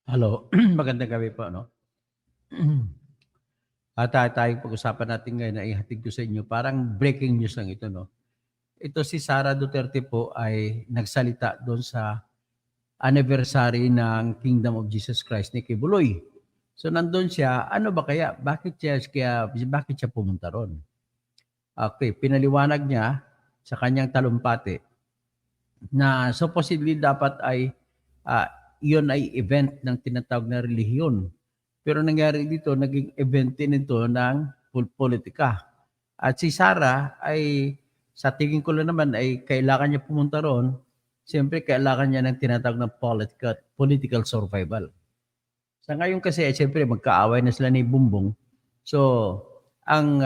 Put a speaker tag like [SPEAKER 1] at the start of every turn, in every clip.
[SPEAKER 1] Hello, magandang gabi po, no? At tayong pag-usapan natin ngayon na ihatid ko sa inyo, parang breaking news lang ito, no? Ito si Sara Duterte po ay nagsalita doon sa anniversary ng Kingdom of Jesus Christ ni Kibuloy. So nandun siya, ano ba kaya? Bakit siya pumunta ron? Okay, pinaliwanag niya sa kanyang talumpati na supposedly dapat ay ah, iyon ay event ng tinatawag na relihiyon. Pero nangyari dito, naging event din ito ng politika. At si Sara ay, sa tingin ko lang naman, ay kailangan niya pumunta roon. Siyempre, kailangan niya ng tinatawag na political survival. Sa ngayon kasi, siyempre, magkaaway na sila ni Bumbong. So, ang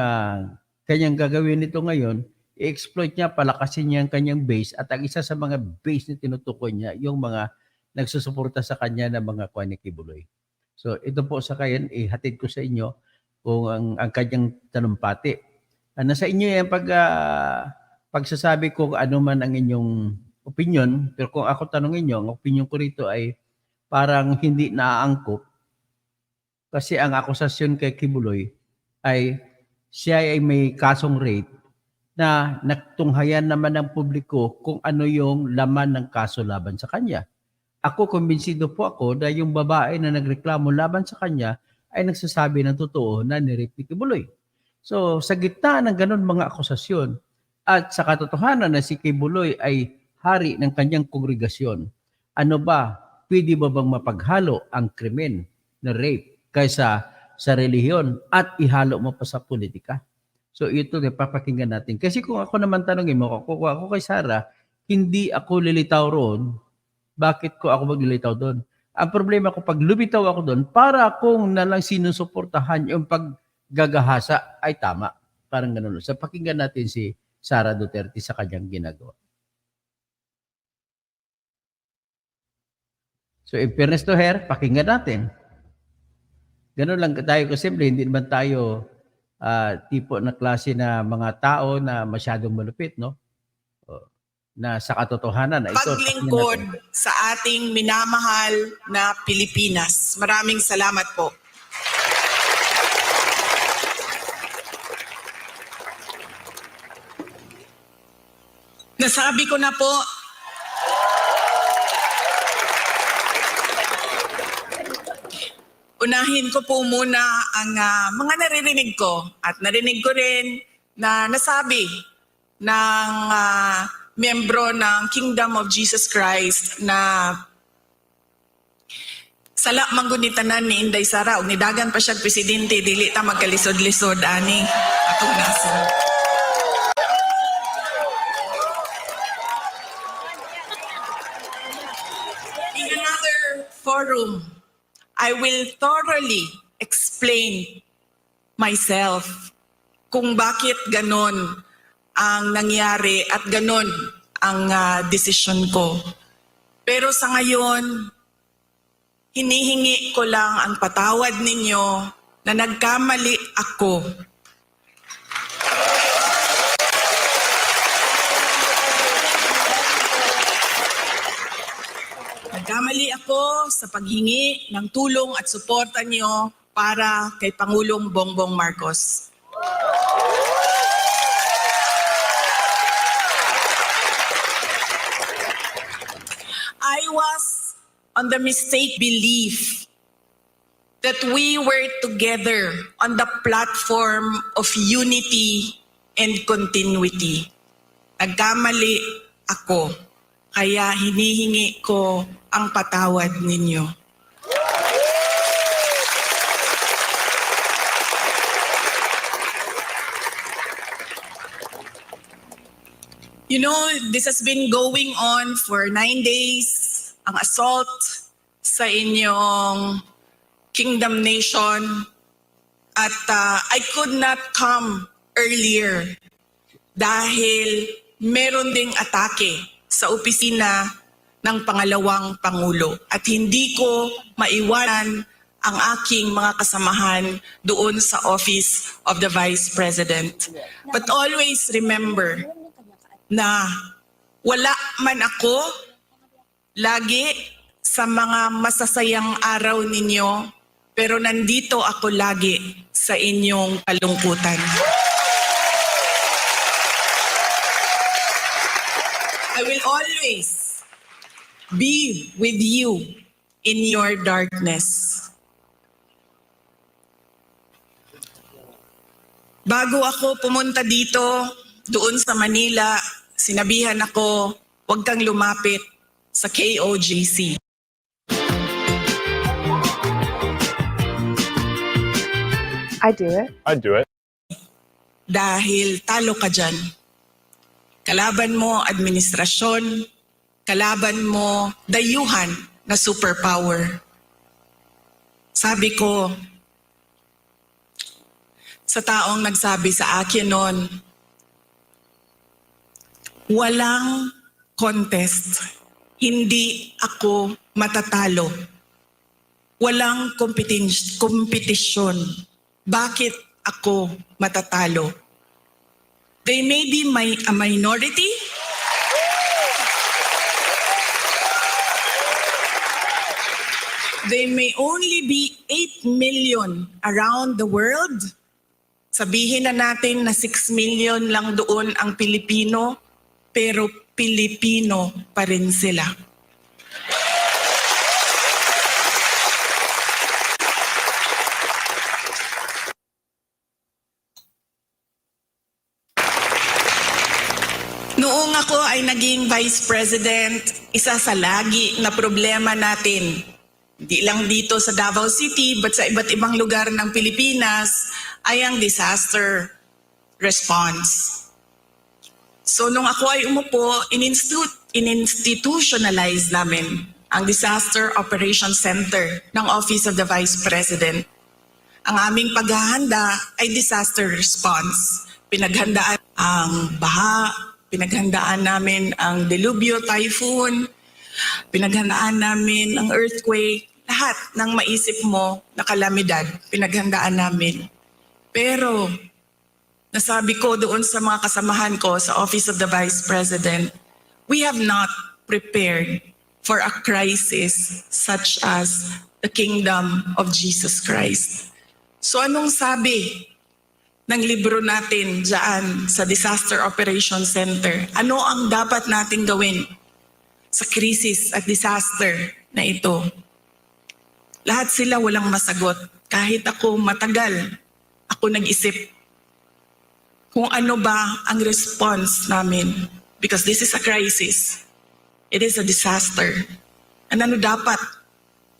[SPEAKER 1] kanyang gagawin nito ngayon, i-exploit niya, palakasin niya ang kanyang base at ang isa sa mga base na tinutukoy niya, yung mga nagsusuporta sa kanya ng mga kuha ni Kibuloy. So ito po sa kayan, ihatid ko sa inyo kung ang kanyang talumpati. Nasa inyo yan pagsasabi ko kung ano man ang inyong opinion, pero kung ako tanongin nyo, ang opinion ko rito ay parang hindi naaangkop kasi ang akusasyon kay Kibuloy ay siya ay may kasong rape na nagtunghayan naman ng publiko kung ano yung laman ng kaso laban sa kanya. Ako, kumbinsido po ako na yung babae na nagreklamo laban sa kanya ay nagsasabi ng totoo na ni-rape ni Kibuloy. So, sa gitna ng ganun mga akusasyon at sa katotohanan na si Kibuloy ay hari ng kanyang kongregasyon, ano ba, pwede ba bang mapaghalo ang krimen na rape kaysa sa relihiyon at ihalo mo pa sa politika? So ito papakinggan natin. Kasi kung ako naman tanongin mo, kung ako kay Sara, hindi ako lilitaw roon. Bakit ko ako maglilitaw doon? Ang problema ko, pag lumitaw ako doon, para akong nalang sinusuportahan yung paggagahasa ay tama. Parang ganun. So pakinggan natin si Sara Duterte sa kanyang ginagawa. So in fairness to her, pakinggan natin. Ganun lang tayo kasimple, hindi naman tayo tipo na klase na mga tao na masyadong malupit, no? Na sa katotohanan na ito.
[SPEAKER 2] Paglingkod sa ating minamahal na Pilipinas. Maraming salamat po. Nasabi ko na po, unahin ko po muna ang mga naririnig ko at narinig ko rin na nasabi ng miyembro ng Kingdom of Jesus Christ na sala manggunitanan ni Inday Sara ug nidagan pa siya presidente dili ta magkalisod-lisod ani atong nasod. In another forum, I will thoroughly explain myself kung bakit ganon ang nangyari at ganon ang desisyon ko. Pero sa ngayon, hinihingi ko lang ang patawad ninyo na nagkamali ako. Nagkamali ako sa paghingi ng tulong at suporta niyo para kay Pangulong Bongbong Marcos. I was on the mistake belief that we were together on the platform of unity and continuity. Nagkamali ako, kaya hinihingi ko ang patawad ninyo. You know, this has been going on for 9 days, ang assault sa inyong Kingdom Nation. At I could not come earlier dahil meron ding atake sa opisina ng pangalawang Pangulo. At hindi ko maiwanan ang aking mga kasamahan doon sa Office of the Vice President. But always remember na wala man ako lagi sa mga masasayang araw ninyo, pero nandito ako lagi sa inyong kalungkutan. I will always be with you in your darkness. Bago ako pumunta dito, doon sa Manila, sinabihan ako, huwag kang lumapit sa KOJC.
[SPEAKER 3] I do it.
[SPEAKER 4] I'd do it.
[SPEAKER 2] Dahil talo ka dyan. Kalaban mo administrasyon, kalaban mo dayuhan na superpower. Sabi ko, sa taong nagsabi sa akin noon, walang contest. Hindi ako matatalo. Walang kompetisyon. Bakit ako matatalo? They may be a minority. They may only be 8 million around the world. Sabihin na natin na 6 million lang doon ang Pilipino, pero Pilipino pa rin sila. Noong ako ay naging Vice President, isa sa lagi na problema natin, hindi lang dito sa Davao City, but sa iba't ibang lugar ng Pilipinas, ay ang disaster response. So nung ako ay umupo, in-institutionalize namin ang Disaster Operations Center ng Office of the Vice President. Ang aming paghahanda ay disaster response. Pinaghandaan ang baha, pinaghandaan namin ang delubyo, typhoon, pinaghandaan namin ang earthquake, lahat ng maisip mo na kalamidad, pinaghandaan namin. Pero nasabi ko doon sa mga kasamahan ko sa Office of the Vice President, we have not prepared for a crisis such as the kingdom of Jesus Christ. So anong sabi ng libro natin dyan sa Disaster Operations Center? Ano ang dapat nating gawin sa krisis at disaster na ito? Lahat sila walang masagot. Kahit ako matagal, ako nag-isip kung ano ba ang response namin. Because this is a crisis. It is a disaster. And ano dapat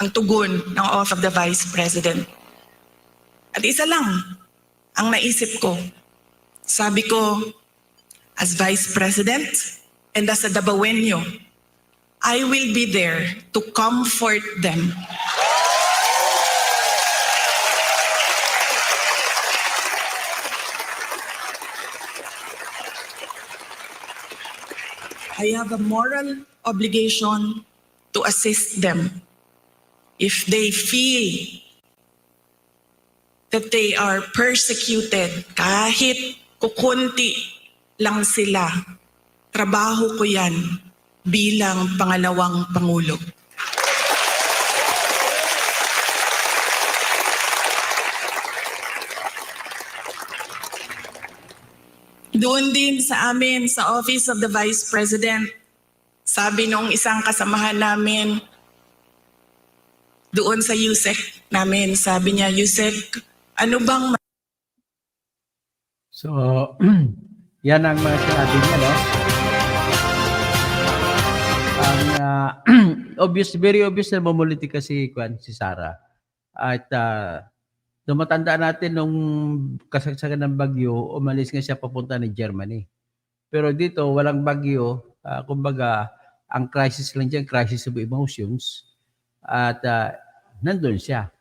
[SPEAKER 2] ang tugon ng Office of the Vice President? At isa lang ang naisip ko. Sabi ko, as Vice President and as a Dabawenyo, I will be there to comfort them. I have a moral obligation to assist them if they feel that they are persecuted, kahit kukunti lang sila. Trabaho ko yan bilang pangalawang Pangulo. Doon din sa amin, sa Office of the Vice President, sabi nung isang kasamahan namin, doon sa USEC namin, sabi niya, USEC, ano bang...
[SPEAKER 1] So, yan ang mga sinabi niya, no? Ang very obvious na mamuliti kasi si Sara. At matanda natin nung kasagsagan ng bagyo, umalis nga siya papunta ng Germany. Pero dito, walang bagyo. Kumbaga, ang crisis lang dyan, crisis of emotions. At nandun siya.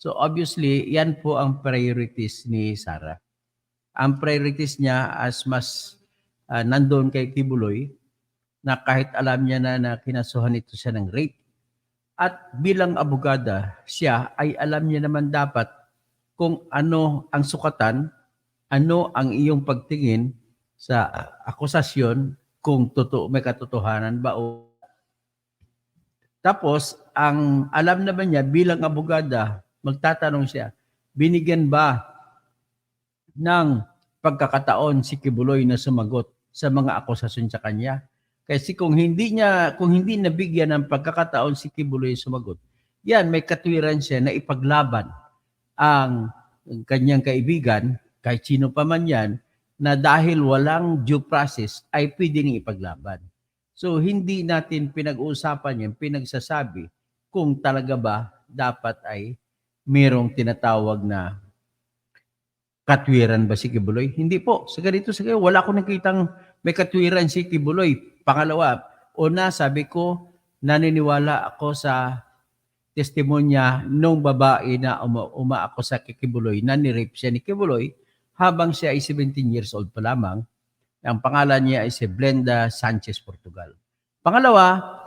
[SPEAKER 1] So obviously, yan po ang priorities ni Sara. Ang priorities niya as mas nandun kay Kibuloy, na kahit alam niya na kinasuhan ito siya ng rape. At bilang abogada, siya ay alam niya naman dapat kung ano ang sukatan, ano ang iyong pagtingin sa akusasyon, kung may katotohanan ba o Tapos, ang alam naman niya bilang abogada, magtatanong siya, binigyan ba ng pagkakataon si Kibuloy na sumagot sa mga akusasyon sa kanya? Kasi kung hindi nabigyan ng pagkakataon si Kibuloy sumagot, yan, may katwiran siya na ipaglaban ang kanyang kaibigan, kahit sino pa man yan, na dahil walang due process ay pwede niyang ipaglaban. So hindi natin pinag-uusapan yan, pinagsasabi kung talaga ba dapat ay mayroong tinatawag na katwiran ba si Kibuloy? Hindi po. Sa ganito, wala ko nakitang may katwiran si Kibuloy. Pangalawa, una, sabi ko, naniniwala ako sa testimonya nung babae na umaako sa Kibuloy na ni-rape siya ni Kibuloy habang siya ay 17 years old pa lamang. Ang pangalan niya ay si Blenda Sanchez Portugal. Pangalawa,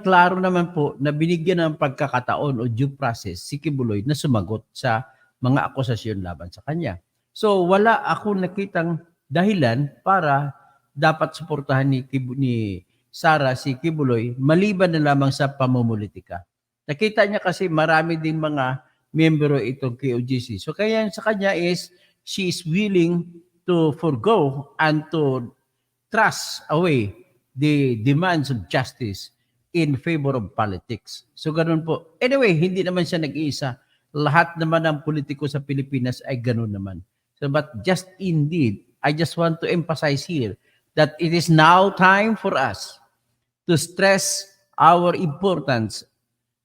[SPEAKER 1] klaro naman po na binigyan ng pagkakataon o due process si Kibuloy na sumagot sa mga akusasyon laban sa kanya. So wala ako nakitang dahilan para dapat suportahan ni Sara si Kibuloy maliban na lamang sa pamumulitika. Nakita niya kasi marami ding mga miyembro itong KOGC. So kaya sa kanya is she is willing to forgo and to thrust away the demands of justice in favor of politics. So ganun po. Anyway, hindi naman siya nag-iisa. Lahat naman ng politiko sa Pilipinas ay ganun naman. So but just indeed, I just want to emphasize here that it is now time for us to stress our importance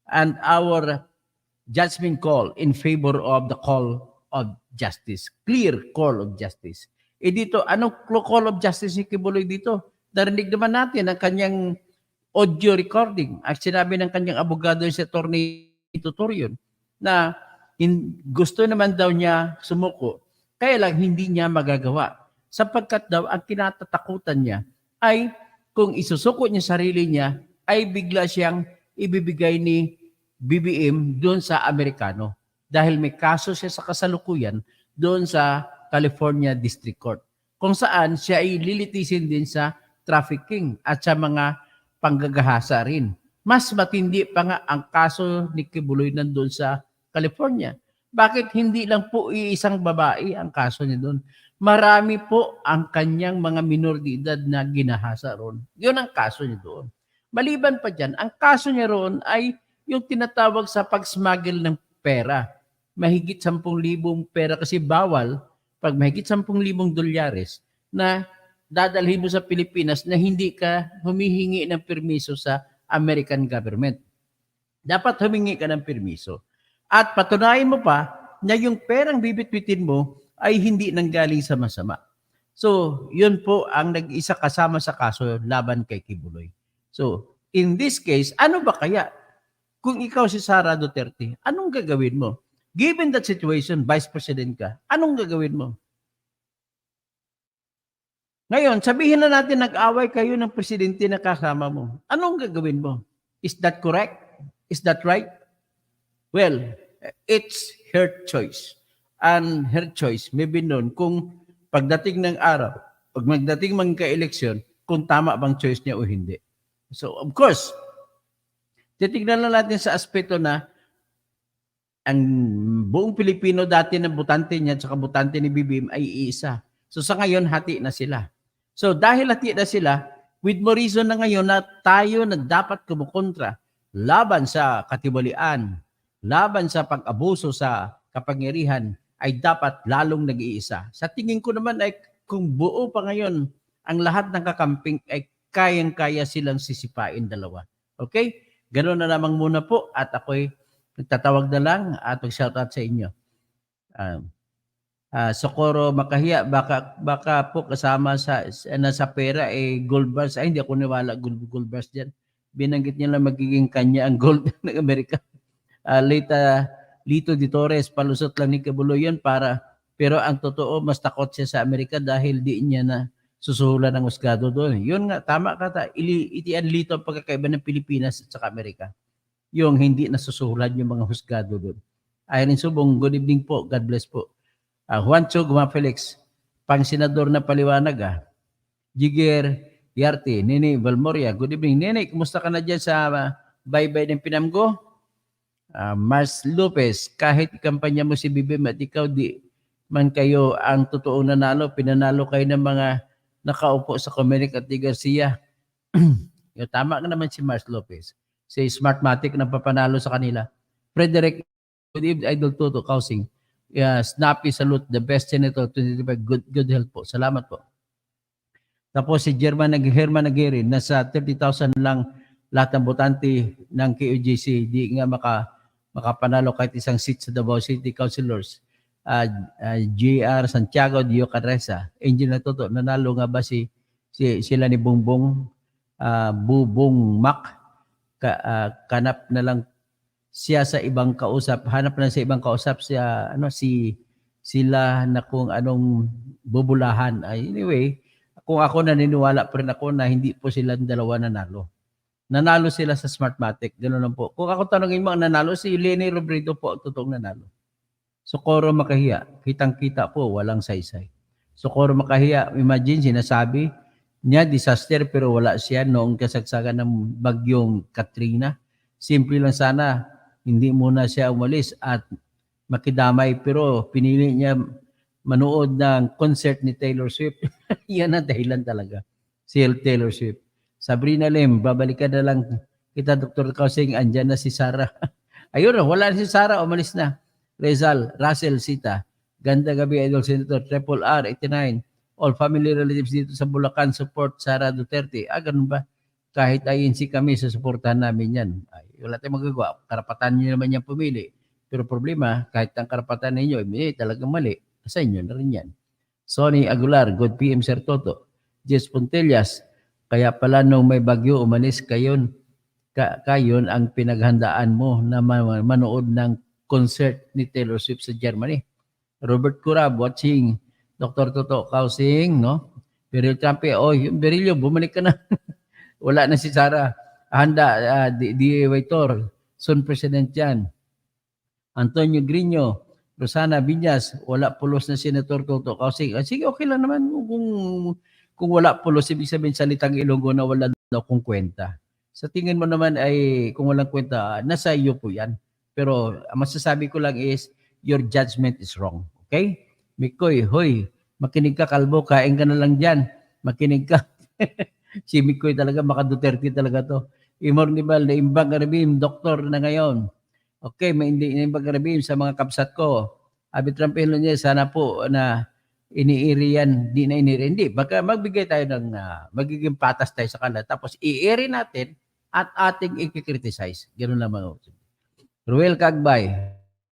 [SPEAKER 1] and our judgment call in favor of the call of justice. Clear call of justice. Dito, anong call of justice si Kibuloy dito? Narinig naman natin ang kanyang audio recording. At sinabi ng kanyang abogado si Atty. Tutorion na gusto naman daw niya sumuko, kaya lang hindi niya magagawa. Sapagkat daw ang kinatatakutan niya ay kung isusuko niya sarili niya, ay bigla siyang ibibigay ni BBM doon sa Amerikano. Dahil may kaso siya sa kasalukuyan doon sa California District Court. Kung saan siya ay lilitisin din sa trafficking at sa mga panggagahasa rin. Mas matindi pa nga ang kaso ni Kibuloy nandun sa California. Bakit hindi lang po iisang babae ang kaso niya doon? Marami po ang kanyang mga minor de edad na ginahasa roon. Yun ang kaso niya doon. Maliban pa dyan, ang kaso niya roon ay yung tinatawag sa pag-smuggle ng pera. Mahigit 10,000 pera kasi bawal pag mahigit 10,000 dolyares na dadalhin mo sa Pilipinas na hindi ka humihingi ng permiso sa American government. Dapat humingi ka ng permiso. At patunayan mo pa na yung perang bibitbitin mo ay hindi nanggaling sa masama. So, yun po ang nag-isa kasama sa kaso laban kay Kibuloy. So, in this case, ano ba kaya? Kung ikaw si Sara Duterte, anong gagawin mo? Given that situation, Vice President ka, anong gagawin mo? Ngayon, sabihin na natin nag-away kayo ng presidente na kasama mo. Anong gagawin mo? Is that correct? Is that right? Well, it's her choice. And her choice may be known kung pagdating ng araw, pag magdating magka-eleksyon, kung tama bang choice niya o hindi. So, of course, titignan lang natin sa aspeto na ang buong Pilipino dati na butante niya at saka butante ni BBM ay iisa. So, sa ngayon, hati na sila. So, dahil hati na sila, with more reason na ngayon na tayo na dapat kumukontra laban sa katiwalian, laban sa pag-abuso sa kapangyarihan, ay dapat lalong nag-iisa. Sa tingin ko naman ay kung buo pa ngayon ang lahat ng kakamping ay kayang-kaya silang sisipain dalawa. Okay? Ganoon na lamang muna po at ako'y nagtatawag na lang at mag-shoutout sa inyo. Socorro Makahiya, baka po kasama sa pera gold bars. Ay, hindi ako niwala gold bars diyan. Binanggit niya lang magiging kanya ang gold ng Amerika. Lito de Torres, palusot lang ni Kibuloy yan pero ang totoo mas takot siya sa Amerika dahil di niya na susuhulan ng husgado doon. Yun nga, tama ka. Itian lito ang pagkakaiba ng Pilipinas at saka Amerika. Yung hindi nasusuhulan yung mga husgado doon. Irene Subong, good evening po. God bless po. Juancho Guma Felix, pang senador na paliwanag. Jiger Yarte, Nene Valmoria, good evening. Nene, kumusta ka na dyan sa Bye-bye ng pinamgo. Mars Lopez, kahit ikampanya mo si BBM at ikaw di man kayo ang totoong nanalo, pinanalo kayo ng mga nakaupo sa Comelec at Di Garcia. Yung tama ka naman si Mars Lopez. Si Smartmatic na papanalo sa kanila. Frederick, good evening, Idol Toto, Kausing. Snappy salute, the best senator, 25, good health po. Salamat po. Tapos si Herman Aguirre, nasa 30,000 lang lahat ng botante ng KOJC, di nga makapanalo kahit isang seat sa Davao City Councilors. JR Santiago, Dio Carresa, Angel na Toto, nanalo nga ba sila ni Bongbong, Bubong Mac, kanap na lang siya sa ibang kausap, hanap na sa ibang kausap siya, sila na kung anong bubulahan. Anyway, kung ako naniniwala pa rin ako na hindi po sila dalawa nanalo. Nanalo sila sa Smartmatic, gano'n lang po. Kung ako tanongin mo ang nanalo, si Leni Robredo po, totoong nanalo. Socorro Makahiya, kitang-kita po, walang saysay. Socorro Makahiya, imagine, sinasabi niya, disaster, pero wala siya noong kasagsagan ng bagyong Katrina. Simple lang sana, hindi muna siya umalis at makidamay, pero pinili niya manood ng concert ni Taylor Swift. Yan ang dahilan talaga, si Taylor Swift. Sabrina Lim, babalikan na lang kita, Dr. Kausing, andyan na si Sarah. Ayun, wala na si Sarah, umalis na. Russell Sita, ganda gabi, Idol Senator, Triple R, 89, all family relatives dito sa Bulacan, support Sara Duterte. Ganun ba? Kahit INC kami, susuportahan namin yan. Wala tayong magagawa. Karapatan nyo naman yan pumili. Pero problema, kahit ang karapatan ninyo, talagang mali. Sa inyo na rin yan. Sonny Aguilar, good PM Sir Toto. Jess Pontellas, kaya pala nung may bagyo, umalis kayon ang pinaghandaan mo na manood ng concert ni Taylor Swift sa Germany. Robert Curab, watching Dr. Toto Kausing, no? Beryl Trampe, yung Beryl, bumalik ka na. Wala na si Sara. Handa, D.A. Waitor, Son President yan. Antonio Grino, Rosana Viñas, wala pulos na Senator Toto Kausing. Sige, okay lang naman kung wala pulos, ibig sabihin salitang Ilonggo na wala daw kung kwenta. Sa tingin mo naman ay kung walang kwenta, nasa iyo po yan. Pero masasabi ko lang is, your judgment is wrong. Okay? Mikoy, hoy, makinig ka kalbo, kain ka na lang dyan. Makinig ka. Si Mikoy talaga, maka Duterte talaga to. Imornibal, naimbag arabim, doktor na ngayon. Okay, may naimbag arabim sa mga kapsat ko. Abitrampelo niya, sana po na iniiri yan, di na iniiri. Hindi, magbigay tayo ng, magiging patas tayo sa kanila. Tapos i-iri natin at ating i-criticize. Ganun lamang. Ruel Cagbay,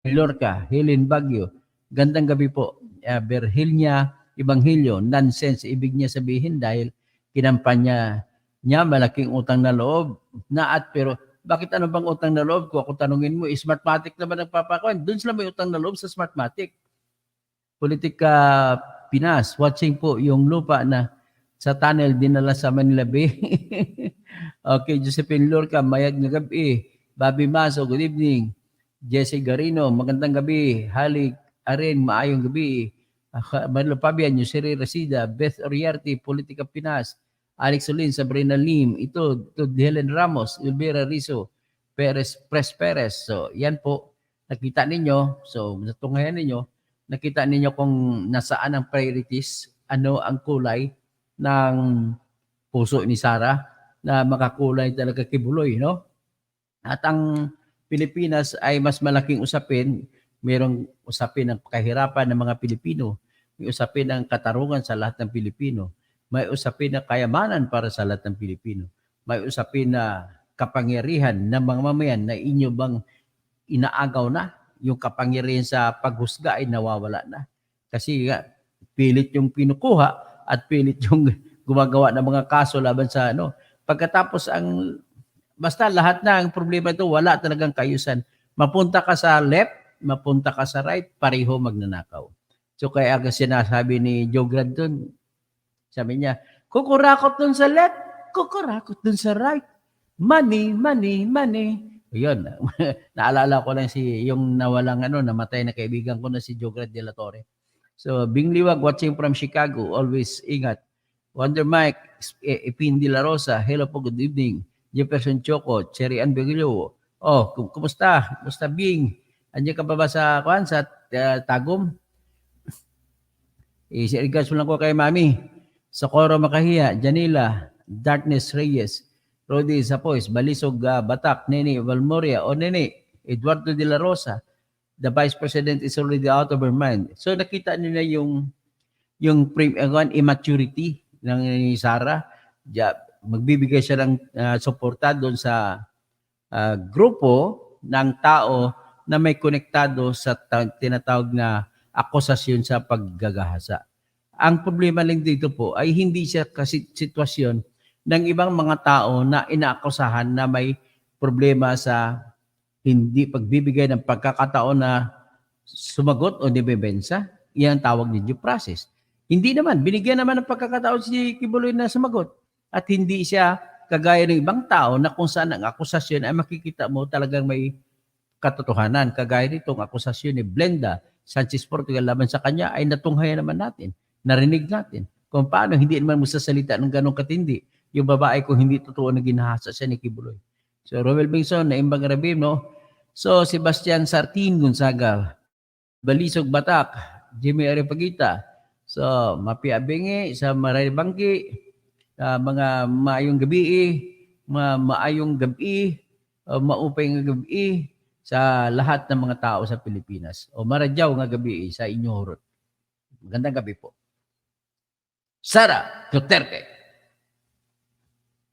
[SPEAKER 1] Lorca, Helen Baguio, gandang gabi po. Berhilnya, Ibanghilyo, nonsense, ibig niya sabihin dahil kinampanya niya, malaking utang na loob, pero bakit ano bang utang na loob? Kung ako tanungin mo, Smartmatic naman nagpapakuan. Doon sila may utang na loob sa Smartmatic. Politika Pinas, watching po yung lupa na sa tunnel dinala sa Manila Bay. Okay, Josephine Lorca, mayag na gabi. Bobby Maso, good evening. Jesse Garino, magandang gabi. Halik Aren, maayong gabi. Manilo Fabian, Yusiri Resida, Beth Oriarte, Politika Pinas, Alex Solin, Sabrina Lim, ito Helen Ramos, Elvira Rizzo, Perez. So, yan po, nakita ninyo. So, natunghayan ninyo, nakita ninyo kung nasaan ang priorities, ano ang kulay ng puso ni Sara na makakulay talaga kibuloy, no? At ang Pilipinas ay mas malaking usapin. Mayroong usapin ng kahirapan ng mga Pilipino. May usapin ng katarungan sa lahat ng Pilipino. May usapin na kayamanan para sa lahat ng Pilipino. May usapin na kapangyarihan ng mga mamayan na inyo bang inaagaw na. Yung kapangyarihan sa paghusga ay nawawala na. Kasi pilit yung pinukuha at pilit yung gumagawa ng mga kaso laban sa ano. Pagkatapos basta lahat na ang problema ito, wala talagang kayusan. Mapunta ka sa left, mapunta ka sa right, pareho magnanakaw. So kaya sinasabi ni Joe Grad dun, sabi niya, kukurakot dun sa left, kukurakot dun sa right. Money, money, money. Ayun, naalala ko lang yung nawalang namatay na kaibigan ko na si Joe Grad de la Torre. So Bing Liwag, watching from Chicago, always ingat. Wonder Mike, Epin de la Rosa, hello po, good evening. Jefferson Choco, Cherry Ann Begilo. Oh, kumusta? Kumusta Bing? Andiyan ka pa ba sa Tagum? I-regards mo lang ko kay Mami. Socorro Makahiya, Janila, Darkness Reyes, Rodi Zapois, Balisog Batak, Nene Valmoria, o Nene, Eduardo de la Rosa. The Vice President is already out of her mind. So nakita nila yung immaturity ng Sara. Magbibigay siya ng suporta doon sa grupo ng tao na may konektado sa tinatawag na akusasyon sa paggagahasa. Ang problema lang dito po ay hindi siya kasi sitwasyon ng ibang mga tao na inaakusahan na may problema sa hindi pagbibigay ng pagkakataon na sumagot o debensa. Iyan ang tawag ni due process. Hindi naman, binigyan naman ng pagkakataon si Kibuloy na sumagot. At hindi siya kagaya ng ibang tao na kung saan ang akusasyon ay makikita mo talagang may katotohanan. Kagaya nitong akusasyon ni Blenda Sanchez Portugal laban sa kanya ay natunghayan naman natin. Narinig natin kung paano hindi naman magsasalita ng ganong katindi. Yung babae kung hindi totoo na ginahasa siya ni Kibuloy. So Romel Bengson na Imbang Rabim, no? So Sebastian Sartin Gonzaga, Balisog Batak, Jimmy Arepagita, so Mapia Bengi, sa Maray Bangki, mga maayong gabi, maayong gabi, maupay nga gabi sa lahat ng mga tao sa Pilipinas. O maradyaw nga gabi sa inyo horot. Magandang gabi po. Sara Duterte.